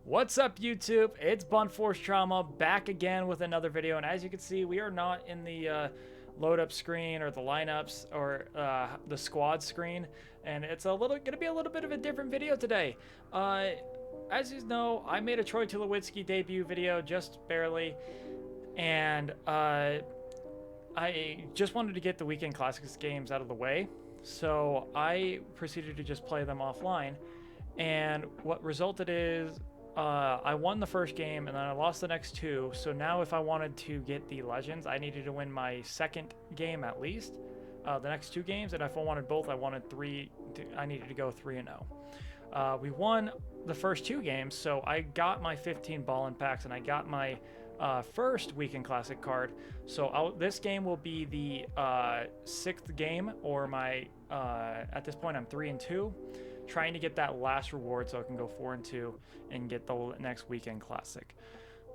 What's up, YouTube? It's Blunt Force Trauma back again with another video, and as you can see, we are not in the load up screen or the lineups or the squad screen, and it's gonna be a little bit of a different video today. As you know, I made a Troy Tulowitzki debut video just barely, and I just wanted to get the Weekend Classics games out of the way, so I proceeded to just play them offline, and what resulted is I won the first game and then I lost the next two. So now if I wanted to get the Legends, I needed to win my second game at least, the next two games. And if I wanted both, I wanted three. I needed to go 3-0. We won the first two games, so I got my 15 ball-in packs and I got my first Weekend Classic card. So this game will be the sixth game, or my at this point I'm 3-2. Trying to get that last reward so I can go 4-2 and get the next Weekend Classic.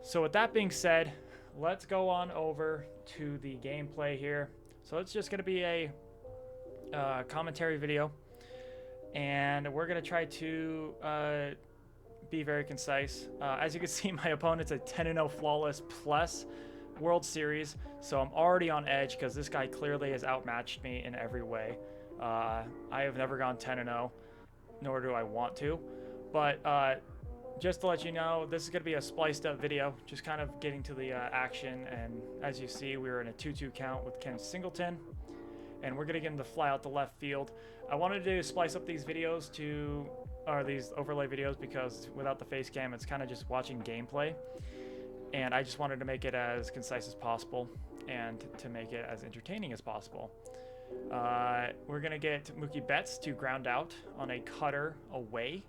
So with that being said, let's go on over to the gameplay here. So it's just going to be a commentary video, and we're going to try to be very concise. As you can see, my opponent's a 10-0 flawless plus World Series, so I'm already on edge because this guy clearly has outmatched me in every way. I have never gone 10-0. Nor do I want to, but just to let you know, this is going to be a spliced up video, just kind of getting to the action. And as you see, we were in a 2-2 count with Ken Singleton, and we're going to get him to fly out the left field. I wanted to splice up these videos these overlay videos, because without the face cam, it's kind of just watching gameplay, and I just wanted to make it as concise as possible and to make it as entertaining as possible. We're going to get Mookie Betts to ground out on a cutter away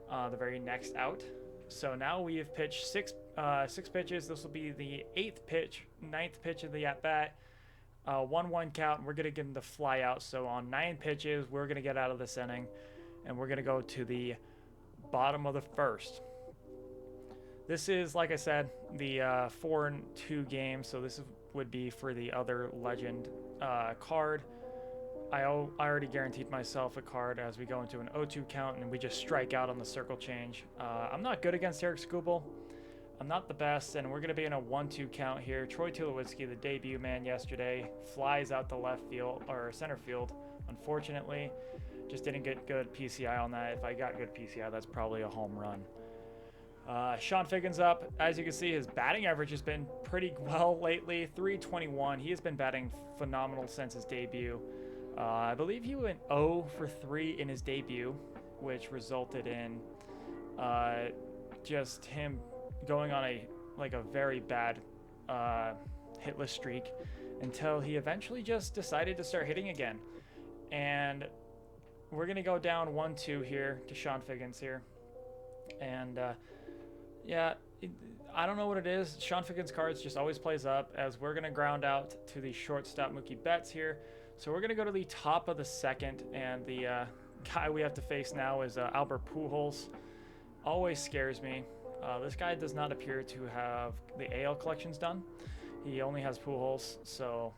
the very next out. So now we have pitched six pitches. This will be the ninth pitch of the at-bat. 1-1 count. We're going to give him the fly out. So on 9 pitches, we're going to get out of this inning, and we're going to go to the bottom of the first. This is, like I said, the 4-2 game, so this would be for the other legend card. I already guaranteed myself a card as we go into an 0-2 count, and we just strike out on the circle change. I'm not good against Eric Skubal. I'm not the best, and we're going to be in a 1-2 count here. Troy Tulowitzki, the debut man yesterday, flies out the left field or center field. Unfortunately, just didn't get good PCI on that. If I got good PCI, that's probably a home run. Sean Figgins up. As you can see, his batting average has been pretty well lately, 321. He has been batting phenomenal since his debut. I believe he went 0 for 3 in his debut, which resulted in just him going on a very bad hitless streak until he eventually just decided to start hitting again. And we're going to go down 1-2 here to Sean Figgins here. And yeah, I don't know what it is. Sean Figgins' cards just always plays up, as we're going to ground out to the shortstop Mookie Betts here. So we're going to go to the top of the second, and the guy we have to face now is Albert Pujols. Always scares me. This guy does not appear to have the AL collections done. He only has Pujols, so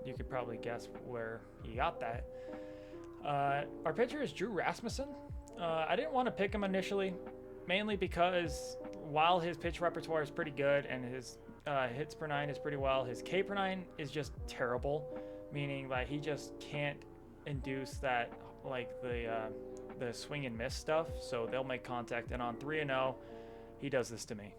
you could probably guess where he got that. Our pitcher is Drew Rasmussen. I didn't want to pick him initially, mainly because while his pitch repertoire is pretty good and his hits per 9 is pretty well, his K per 9 is just terrible, meaning that he just can't induce that, the swing and miss stuff, so they'll make contact, and on 3-0, he does this to me.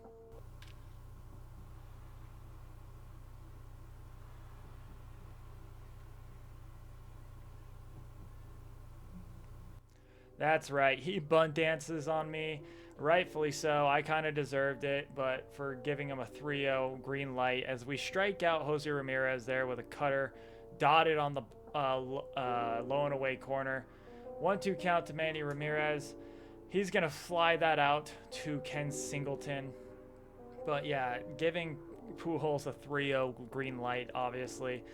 That's right, he bunt dances on me. Rightfully so. I kind of deserved it, but for giving him a 3-0 green light as we strike out Jose Ramirez there with a cutter dotted on the low and away corner. 1-2 count to Manny Ramirez. He's going to fly that out to Ken Singleton. But yeah, giving Pujols a 3-0 green light obviously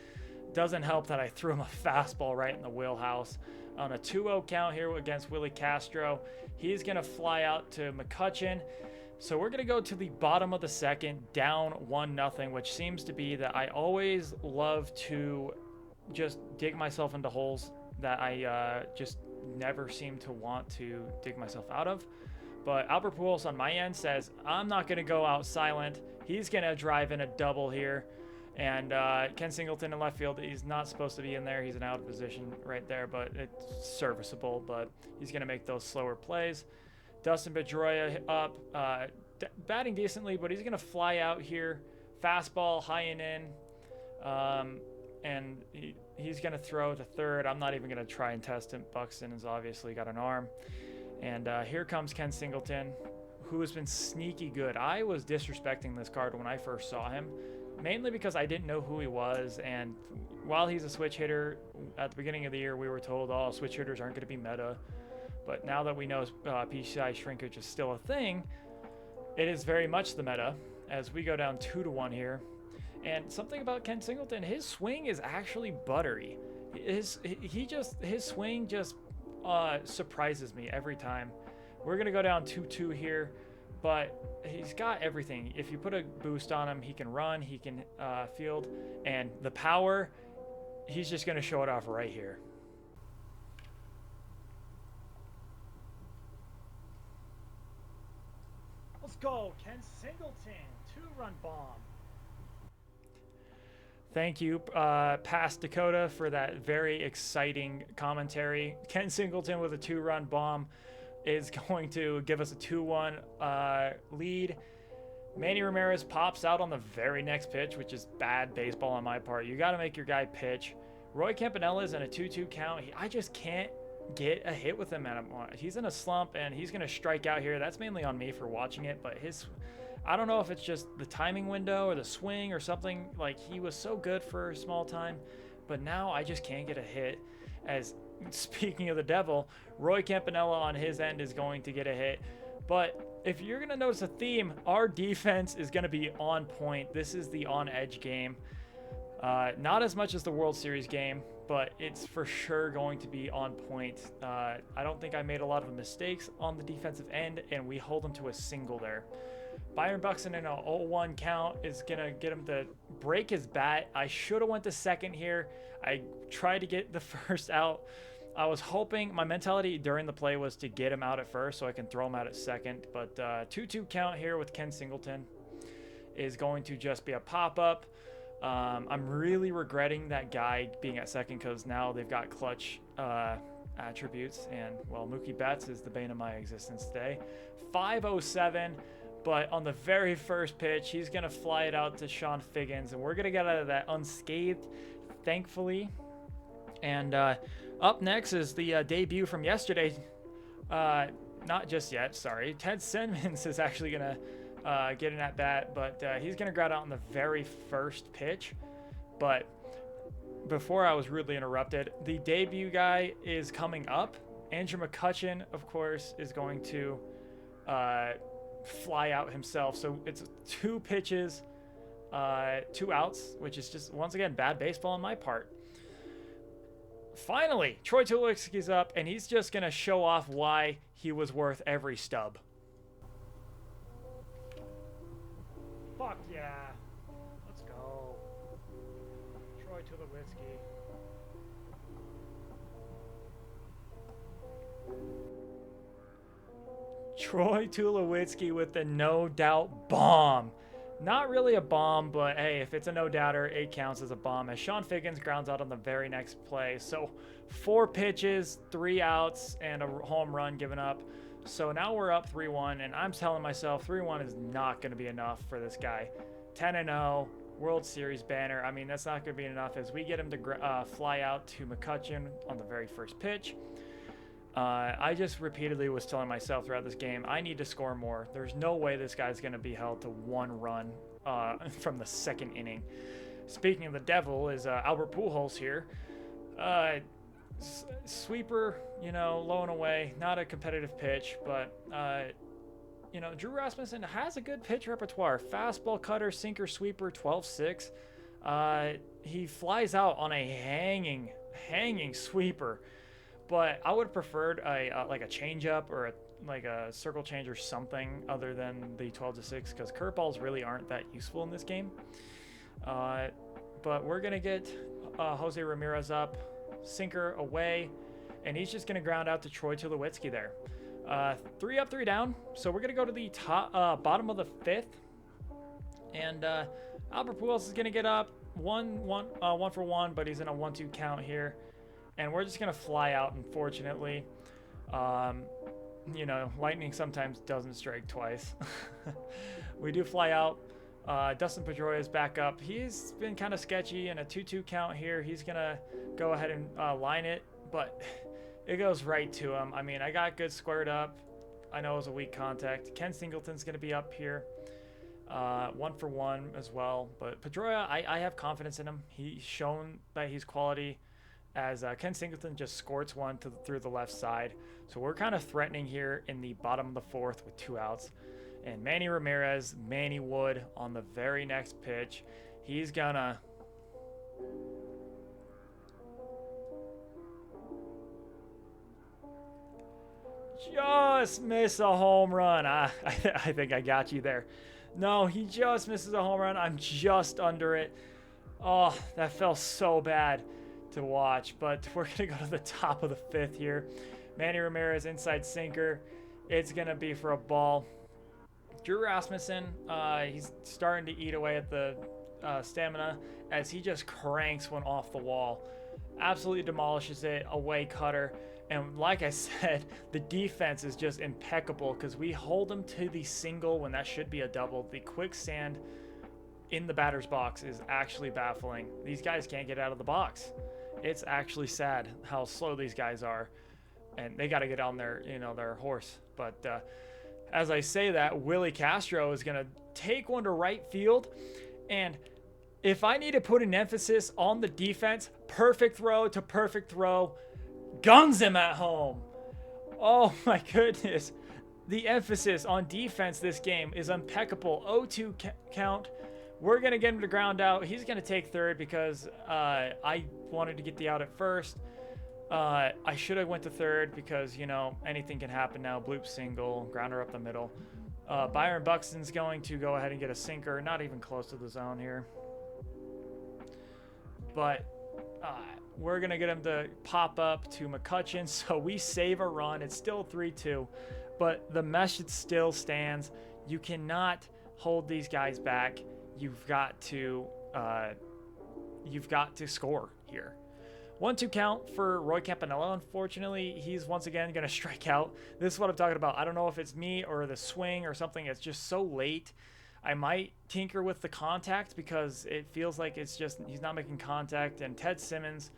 doesn't help that I threw him a fastball right in the wheelhouse. On a 2-0 count here against Willie Castro, he's going to fly out to McCutchen. So we're going to go to the bottom of the second, down 1-0, which seems to be that I always love to just dig myself into holes that I just never seem to want to dig myself out of. But Albert Pujols on my end says, I'm not going to go out silent. He's going to drive in a double here. And Ken Singleton in left field, he's not supposed to be in there. He's an out of position right there, but it's serviceable. But he's going to make those slower plays. Dustin Pedroia up, batting decently, but he's going to fly out here. Fastball, high and in. And he's going to throw to third. I'm not even going to try and test him. Buxton has obviously got an arm. And here comes Ken Singleton, who has been sneaky good. I was disrespecting this card when I first saw him, mainly because I didn't know who he was. And while he's a switch hitter, at the beginning of the year, we were told, oh, switch hitters aren't going to be meta. But now that we know PCI shrinkage is still a thing, it is very much the meta as we go down 2-1 here. And something about Ken Singleton, his swing is actually buttery. His swing just surprises me every time. We're going to go down 2-2 here, but he's got everything. If you put a boost on him, he can run, he can field, and the power, he's just going to show it off right here. Let's go, Ken Singleton, 2-run bomb. Thank you, Past Dakota, for that very exciting commentary. Ken Singleton with a 2-run bomb is going to give us a 2-1 lead. Manny Ramirez pops out on the very next pitch, which is bad baseball on my part. You got to make your guy pitch. Roy Campanella is in a 2-2 count. I just can't get a hit with him at him. He's in a slump, and he's going to strike out here. That's mainly on me for watching it, but I don't know if it's just the timing window or the swing or something. Like, he was so good for a small time, but now I just can't get a hit. As speaking of the devil, Roy Campanella on his end is going to get a hit. But if you're going to notice a theme, our defense is going to be on point. This is the on-edge game. Not as much as the World Series game, but it's for sure going to be on point. I don't think I made a lot of mistakes on the defensive end, and we hold them to a single there. Byron Buxton in a 0-1 count is going to get him to break his bat. I should have went to second here. I tried to get the first out. I was hoping, my mentality during the play was to get him out at first so I can throw him out at second. But 2-2 count here with Ken Singleton is going to just be a pop-up. I'm really regretting that guy being at second because now they've got clutch attributes. And, well, Mookie Betts is the bane of my existence today. 5-0-7. But on the very first pitch, he's going to fly it out to Sean Figgins. And we're going to get out of that unscathed, thankfully. And up next is the debut from yesterday. Not just yet, sorry. Ted Simmons is actually going to get an at-bat. But he's going to ground out on the very first pitch. But before I was rudely interrupted, the debut guy is coming up. Andrew McCutchen, of course, is going to fly out himself. So it's 2 pitches, 2 outs, which is just, once again, bad baseball on my part. Finally, Troy Tulowitzki's up, and he's just going to show off why he was worth every stub. Fuck yeah. Let's go. Troy Tulowitzki. Troy Tulowitzki with the no-doubt bomb. Not really a bomb, but hey, if it's a no-doubter, it counts as a bomb. As Sean Figgins grounds out on the very next play. So 4 pitches, 3 outs, and a home run given up. So now we're up 3-1, and I'm telling myself 3-1 is not going to be enough for this guy. 10-0, World Series banner. I mean, that's not going to be enough as we get him to fly out to McCutchen on the very first pitch. I just repeatedly was telling myself throughout this game, I need to score more. There's no way this guy's going to be held to 1 run from the second inning. Speaking of the devil is Albert Pujols here. Sweeper, low and away. Not a competitive pitch, but, Drew Rasmussen has a good pitch repertoire. Fastball, cutter, sinker, sweeper, 12-6. He flies out on a hanging sweeper. But I would have preferred a changeup or a circle change or something other than the 12-6 because curveballs really aren't that useful in this game. But we're going to get Jose Ramirez up, sinker away, and he's just going to ground out to Troy Tulowitzki there. Three up, three down. So we're gonna go to the top, bottom of the fifth, and Albert Pujols is gonna get up one for one, but he's in a 1-2 count here, and we're just gonna fly out. Unfortunately, you know, lightning sometimes doesn't strike twice. We do fly out. Dustin Pedroia is back up. He's been kind of sketchy in a 2-2 count here. He's gonna go ahead and line it, but it goes right to him. I mean, I got good squared up. I know it was a weak contact. Ken Singleton's going to be up here. 1 for 1 as well. But Pedroia, I have confidence in him. He's shown that he's quality, as Ken Singleton just squirts one through the left side. So we're kind of threatening here in the bottom of the fourth with 2 outs. And Manny Ramirez, Manny Wood on the very next pitch. He's going to... just miss a home run. I think I got you there. No, he just misses a home run. I'm just under it. Oh, that felt so bad to watch. But we're going to go to the top of the fifth here. Manny Ramirez, inside sinker. It's going to be for a ball. Drew Rasmussen, he's starting to eat away at the stamina as he just cranks one off the wall. Absolutely demolishes it. Away cutter. And like I said, the defense is just impeccable because we hold them to the single when that should be a double. The quicksand in the batter's box is actually baffling. These guys can't get out of the box. It's actually sad how slow these guys are, and they got to get on their, their horse. But as I say that, Willie Castro is going to take one to right field, and if I need to put an emphasis on the defense, perfect throw to perfect throw. Guns him at home. Oh my goodness. The emphasis on defense this game is impeccable. 0-2 count. We're going to get him to ground out. He's going to take third because I wanted to get the out at first. I should have went to third because, anything can happen now. Bloop single, grounder up the middle. Byron Buxton's going to go ahead and get a sinker. Not even close to the zone here. But... we're going to get him to pop up to McCutchen, so we save a run. It's still 3-2, but the message still stands. You cannot hold these guys back. You've got to score here. 1-2 count for Roy Campanella. Unfortunately, he's once again going to strike out. This is what I'm talking about. I don't know if it's me or the swing or something. It's just so late. I might tinker with the contact because it feels like it's just he's not making contact. And Ted Simmons,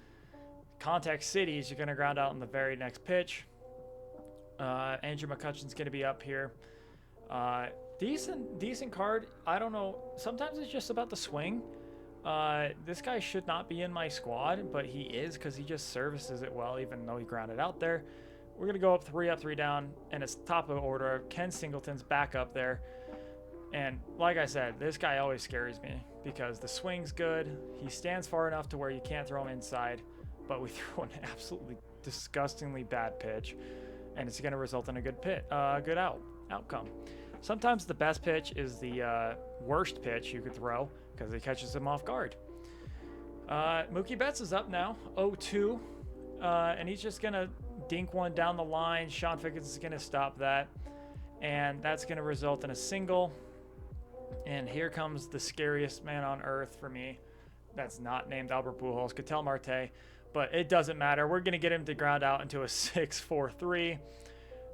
contact cities, you're going to ground out on the very next pitch. Andrew McCutchen's going to be up here. Decent card. I don't know. Sometimes it's just about the swing. This guy should not be in my squad, but he is because he just services it well, even though he grounded out there. We're going to go up, three down, and it's top of the order. Ken Singleton's back up there. And like I said, this guy always scares me because the swing's good. He stands far enough to where you can't throw him inside, but we throw an absolutely disgustingly bad pitch, and it's going to result in a good outcome. Sometimes the best pitch is the worst pitch you could throw because it catches him off guard. Mookie Betts is up now, 0-2, and he's just going to dink one down the line. Sean Figgins is going to stop that, and that's going to result in a single. And here comes the scariest man on earth for me. That's not named Albert Pujols, Ketel Marte, but it doesn't matter. We're going to get him to ground out into a 6-4-3.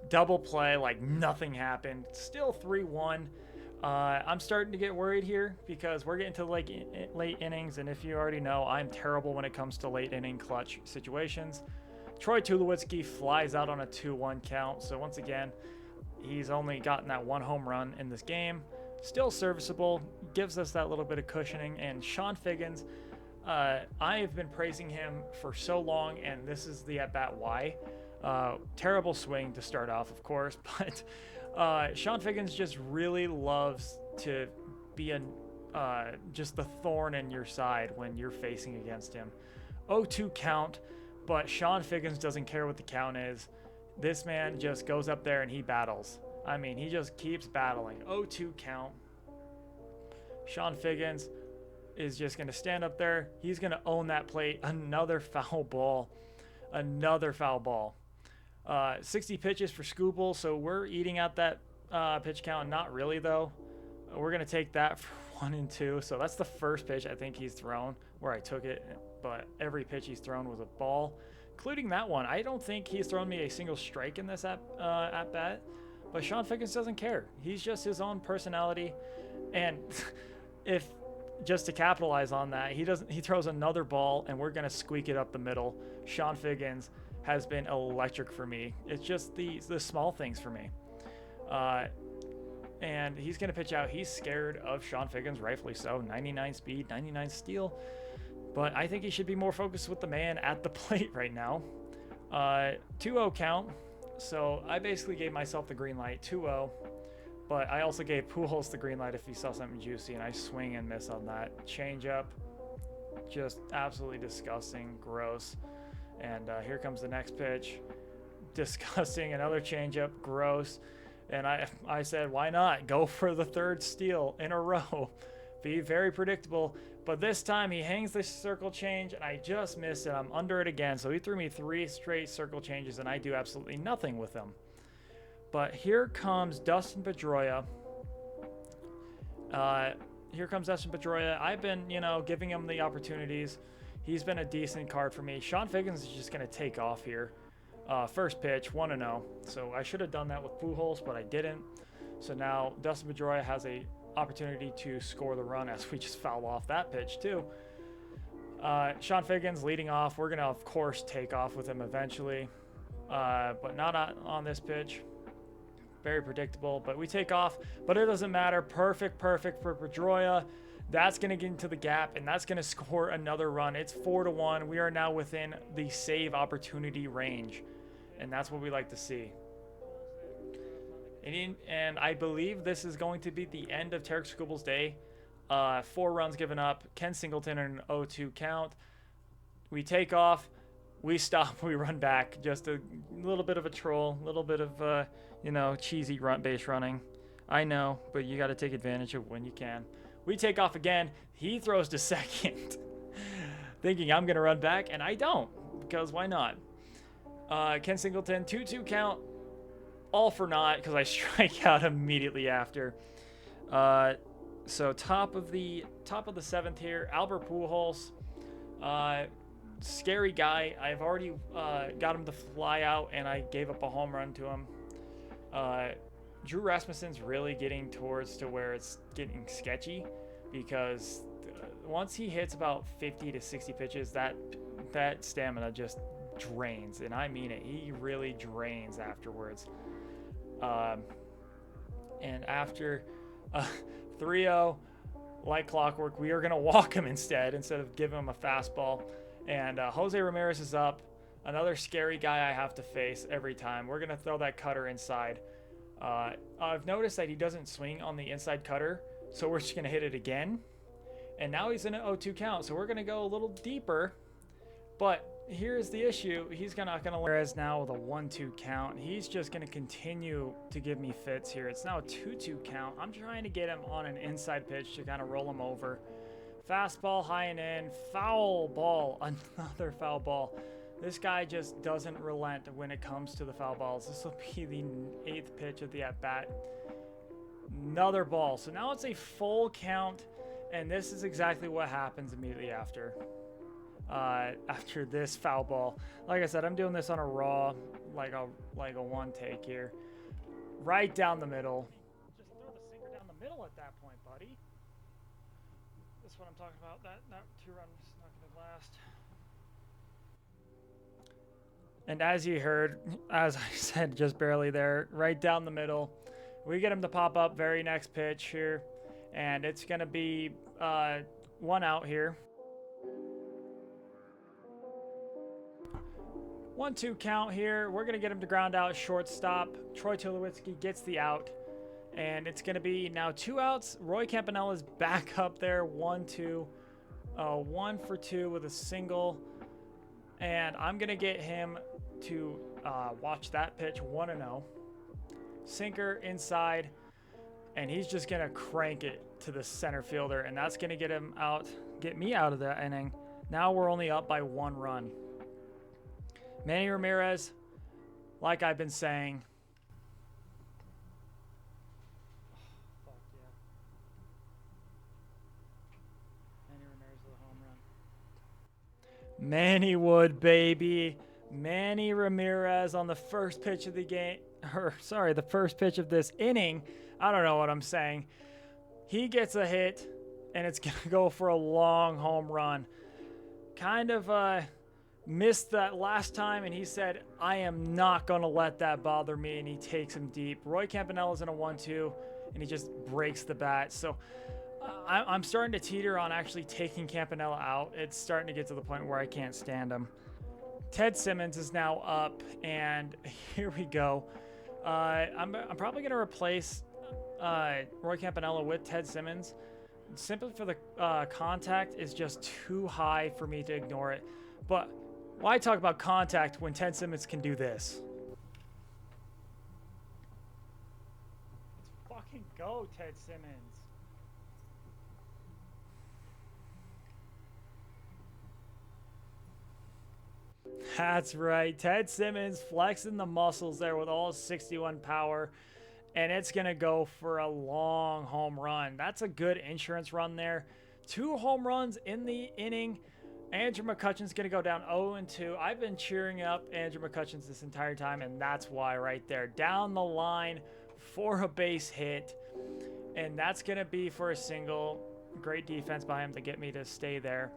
Double play like nothing happened. Still 3-1. I'm starting to get worried here because we're getting to late innings, and if you already know, I'm terrible when it comes to late inning clutch situations. Troy Tulowitzki flies out on a 2-1 count, so once again, he's only gotten that one home run in this game. Still serviceable, gives us that little bit of cushioning. And Sean Figgins, I have been praising him for so long, and this is the at-bat why. Terrible swing to start off, of course, but Sean Figgins just really loves to be just the thorn in your side when you're facing against him. 0-2 count, but Sean Figgins doesn't care what the count is. This man just goes up there and he battles. I mean, he just keeps battling. 0-2 count. Sean Figgins is just going to stand up there. He's going to own that plate. Another foul ball. Another foul ball. 60 pitches for Scooble, so we're eating at that pitch count. Not really, though. We're going to take that for 1 and 2. So that's the first pitch I think he's thrown where I took it, but every pitch he's thrown was a ball, including that one. I don't think he's thrown me a single strike in this at bat, but Sean Figgins doesn't care. He's just his own personality. And if just to capitalize on that, he throws another ball and we're going to squeak it up the middle. Sean Figgins has been electric for me. It's just the small things for me. And he's going to pitch out. He's scared of Sean Figgins, rightfully so. 99 speed, 99 steal. But I think he should be more focused with the man at the plate right now. 2-0 count. So I basically gave myself the green light, 2-0. But I also gave Pujols the green light if he saw something juicy, and I swing and miss on that. Change-up, just absolutely disgusting, gross. And here comes the next pitch. Disgusting, another change-up, gross. And I said, why not? Go for the third steal in a row. Be very predictable. But this time he hangs the circle change, and I just missed it. I'm under it again. So he threw me 3 straight circle changes, and I do absolutely nothing with them. But here comes Dustin Pedroia. I've been, giving him the opportunities. He's been a decent card for me. Sean Figgins is just going to take off here. First pitch, 1-0. So I should have done that with Pujols, but I didn't. So now Dustin Pedroia has a opportunity to score the run as we just foul off that pitch too. Sean Figgins leading off. We're going to, of course, take off with him eventually, but not on this pitch. Very predictable, but we take off, but it doesn't matter. Perfect for Pedroia. That's going to get into the gap, and that's going to score another run. It's 4-1. We are now within the save opportunity range, and that's what we like to see. And I believe this is going to be the end of Tarek Scooble's day. 4 runs given up. Ken Singleton in an 0-2 count. We take off. We stop. We run back. Just a little bit of a troll. A little bit of, cheesy base running. I know, but you got to take advantage of when you can. We take off again. He throws to second, thinking I'm going to run back, and I don't, because why not? Ken Singleton, 2-2 count. All for naught, because I strike out immediately after. So top of the 7th here, Albert Pujols. Scary guy. I've already got him to fly out, and I gave up a home run to him. Drew Rasmussen's really getting towards to where it's getting sketchy, because once he hits about 50 to 60 pitches, that stamina just drains, and I mean it. He really drains afterwards. And after 3-0, like clockwork, we are going to walk him instead of giving him a fastball. And Jose Ramirez is up. Another scary guy I have to face every time. We're going to throw that cutter inside. I've noticed that he doesn't swing on the inside cutter, so we're just going to hit it again. And now he's in an 0-2 count, so we're going to go a little deeper. But here's the issue. He's not going to, whereas now with a 1-2 count, he's just going to continue to give me fits here. It's now a 2-2 count. I'm trying to get him on an inside pitch to kind of roll him over. Fastball high and in, foul ball, another foul ball. This guy just doesn't relent when it comes to the foul balls. This will be the 8th pitch of the at-bat. Another ball. So now it's a full count, and this is exactly what happens immediately after this foul ball. Like I said, I'm doing this on a raw, like a one take here. Right down the middle. Just throw the sinker down the middle at that point, buddy. That's what I'm talking about. That 2-run is not going to last. And as you heard, as I said just barely there, right down the middle, we get him to pop up very next pitch here, and it's going to be 1 out here. 1-2 count here. We're going to get him to ground out shortstop. Troy Tulowitzki gets the out, and it's going to be now 2 outs. Roy Campanella's back up there, 1-2. 1 for 2 with a single, and I'm going to get him to watch that pitch. 1-0. Sinker inside, and he's just going to crank it to the center fielder, and that's going to get me out of that inning. Now we're only up by 1 run. Manny Ramirez, like I've been saying. Fuck yeah. Manny Ramirez with a home run. Manny Wood, baby. Manny Ramirez on the first pitch of the game, or sorry, the first pitch of this inning. I don't know what I'm saying. He gets a hit, and it's going to go for a long home run. Kind of missed that last time, and he said, I am not going to let that bother me, and he takes him deep. Roy Campanella's in a 1-2, and he just breaks the bat. So I'm starting to teeter on actually taking Campanella out. It's starting to get to the point where I can't stand him. Ted Simmons is now up, and here we go. I'm probably going to replace Roy Campanella with Ted Simmons, simply for the contact is just too high for me to ignore it. But why talk about contact when Ted Simmons can do this? Let's fucking go, Ted Simmons. That's right. Ted Simmons flexing the muscles there with all his 61 power. And it's going to go for a long home run. That's a good insurance run there. 2 home runs in the inning. Andrew McCutchen's going to go down 0-2. I've been cheering up Andrew McCutchen this entire time, and that's why right there. Down the line for a base hit. And that's going to be for a single. Great defense by him to get me to stay there.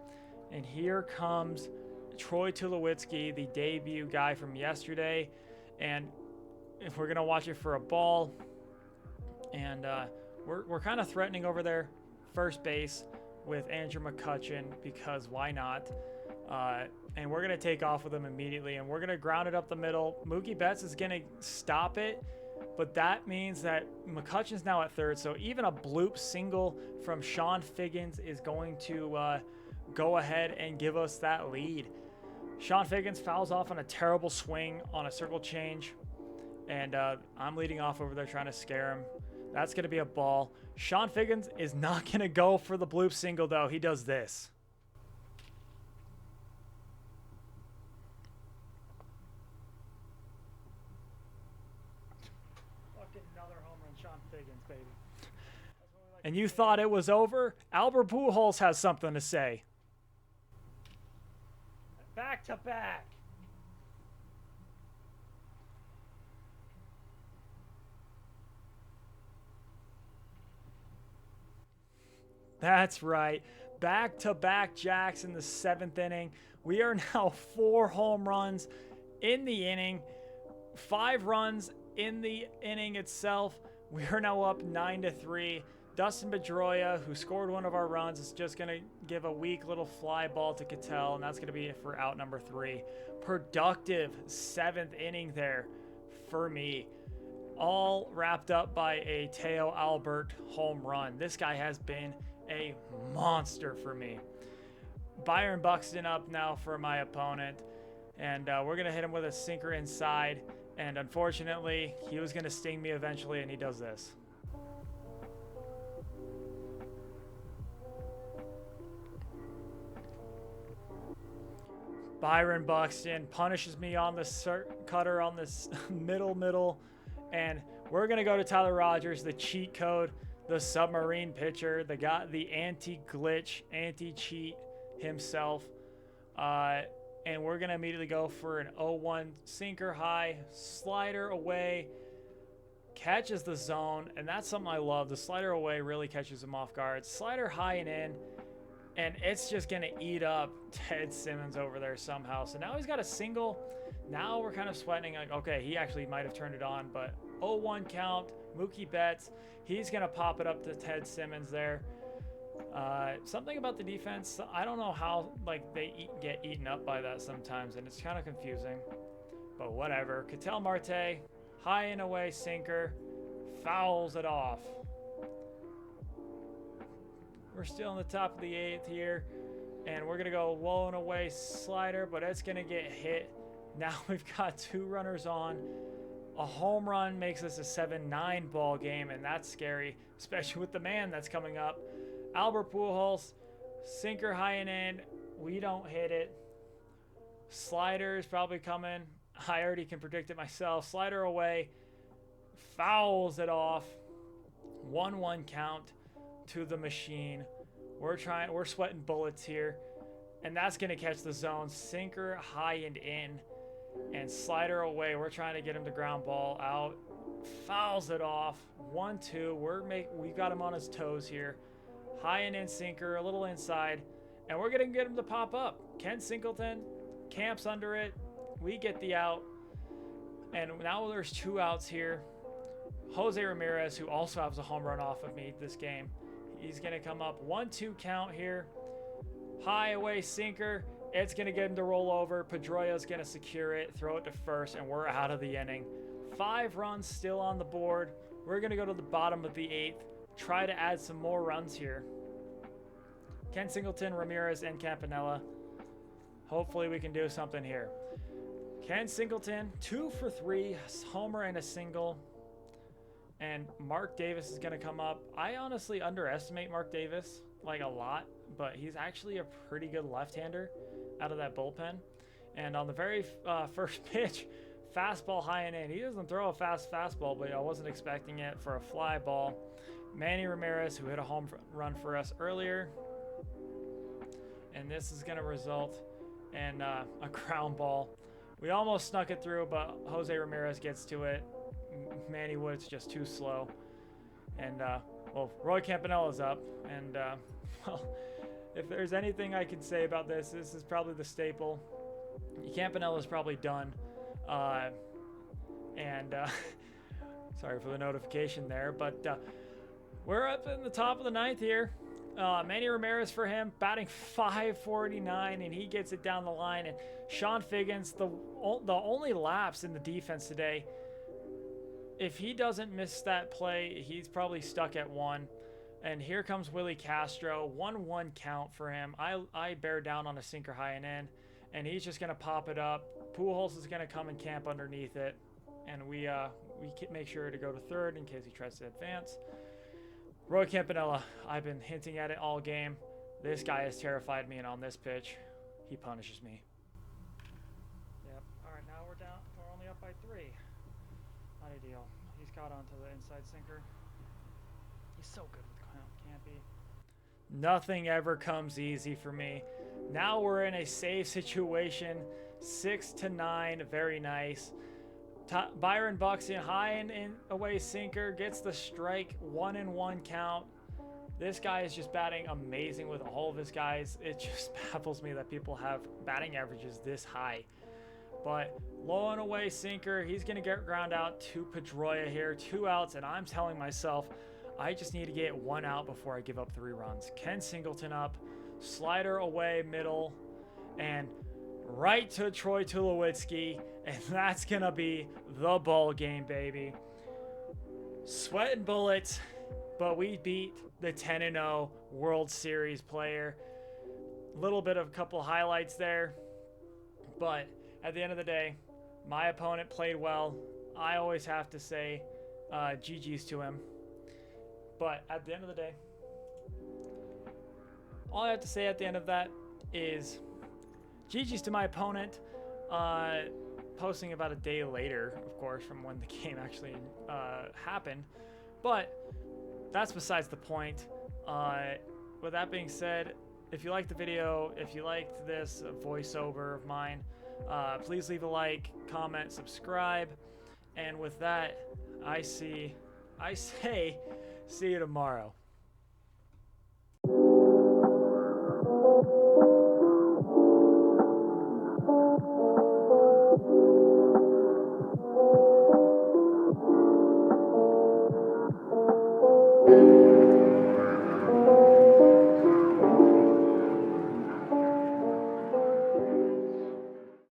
And here comes Troy Tulowitzki, the debut guy from yesterday. And if we're going to watch it for a ball, and we're kind of threatening over there first base with Andrew McCutchen, because why not? And we're going to take off with him immediately, and we're going to ground it up the middle. Mookie Betts is going to stop it, but that means that McCutchen's now at third, so even a bloop single from Sean Figgins is going to go ahead and give us that lead. Sean Figgins fouls off on a terrible swing on a circle change, and I'm leading off over there trying to scare him. That's going to be a ball. Sean Figgins is not going to go for the bloop single, though. He does this. Fucking another home run, Sean Figgins, baby. And you thought it was over? Albert Pujols has something to say. Back to back. That's right. Back-to-back jacks in the 7th inning. We are now 4 home runs in the inning, 5 runs in the inning itself. We are now up 9-3. Dustin Pedroia, who scored one of our runs, is just going to give a weak little fly ball to Cattell, and that's going to be it for out number 3. Productive 7th inning there for me. All wrapped up by a Teo Albert home run. This guy has been a monster for me. Byron Buxton up now for my opponent, and we're going to hit him with a sinker inside, and unfortunately, he was going to sting me eventually, and he does this. Byron Buxton punishes me on the cutter on this middle, and we're going to go to Tyler Rogers, the cheat code, the submarine pitcher, the guy, the anti-glitch, anti-cheat himself. And we're going to immediately go for an 0-1 sinker high, slider away, catches the zone, and that's something I love. The slider away really catches him off guard. Slider high and in, and it's just going to eat up Ted Simmons over there somehow. So now he's got a single. Now we're kind of sweating, like, okay, he actually might have turned it on, but 0-1 count, Mookie Betts, he's going to pop it up to Ted Simmons there. Something about the defense, I don't know how they get eaten up by that sometimes, and it's kind of confusing, but whatever. Ketel Marte, high and away sinker, fouls it off. We're still in the top of the 8th here, and we're going to go low and away slider, but it's going to get hit. Now we've got 2 runners on. A home run makes us a 7-9 ball game, and that's scary, especially with the man that's coming up. Albert Pujols, sinker high and in. We don't hit it. Slider is probably coming. I already can predict it myself. Slider away, fouls it off. 1-1 count to the machine. We're sweating bullets here, and that's going to catch the zone. Sinker, high and in, and slider away. We're trying to get him to ground ball out. Fouls it off. 1-2. We got him on his toes here. High and in sinker, a little inside, and we're going to get him to pop up. Ken Singleton camps under it. We get the out, and now there's 2 outs here. Jose Ramirez, who also has a home run off of me this game, he's going to come up. 1-2 count here. High away sinker. It's going to get him to roll over. Pedroia's going to secure it, throw it to first, and we're out of the inning. 5 runs still on the board. We're going to go to the bottom of the 8th, try to add some more runs here. Ken Singleton, Ramirez, and Campanella. Hopefully we can do something here. Ken Singleton, 2 for 3, homer and a single. And Mark Davis is going to come up. I honestly underestimate Mark Davis, like a lot, but he's actually a pretty good left-hander out of that bullpen. And on the very first pitch, fastball high and in. He doesn't throw a fast fastball, but I wasn't expecting it for a fly ball. Manny Ramirez, who hit a home run for us earlier. And this is going to result in a ground ball. We almost snuck it through, but Jose Ramirez gets to it. Manny Wood's just too slow. And, well, Roy Campanella's up. And, well, if there's anything I can say about this, this is probably the staple. Campanella's probably done. Sorry for the notification there. But we're up in the top of the 9th here. Manny Ramirez for him, batting .549, and he gets it down the line. And Sean Figgins, the only lapse in the defense today. If he doesn't miss that play, he's probably stuck at 1. And here comes Willie Castro, 1-1 count for him. I bear down on a sinker high and in, and he's just going to pop it up. Pujols is going to come and camp underneath it, and we make sure to go to third in case he tries to advance. Roy Campanella, I've been hinting at it all game. This guy has terrified me, and on this pitch, he punishes me. Yep. All right, now we're down. We're only up by 3. Not ideal. He's got onto the inside sinker. He's so good with Campy. Nothing ever comes easy for me. Now we're in a save situation. 6-9. Very nice. Byron Buxton, high and in away sinker, gets the strike. 1-1 count. This guy is just batting amazing with all of his guys. It just baffles me that people have batting averages this high. But low and away sinker, he's going to get ground out to Pedroia here. 2 outs, and I'm telling myself, I just need to get 1 out before I give up 3 runs. Ken Singleton up, slider away middle, and right to Troy Tulowitzki, and that's going to be the ball game, baby. Sweat and bullets, but we beat the 10-0 World Series player. Little bit of a couple highlights there, but at the end of the day, my opponent played well. I always have to say GG's to him. But at the end of the day, all I have to say at the end of that is GG's to my opponent. Posting about a day later, of course, from when the game actually happened. But that's besides the point. With that being said, if you liked the video, if you liked this voiceover of mine, please leave a like, comment, subscribe. And with that, I say, see you tomorrow.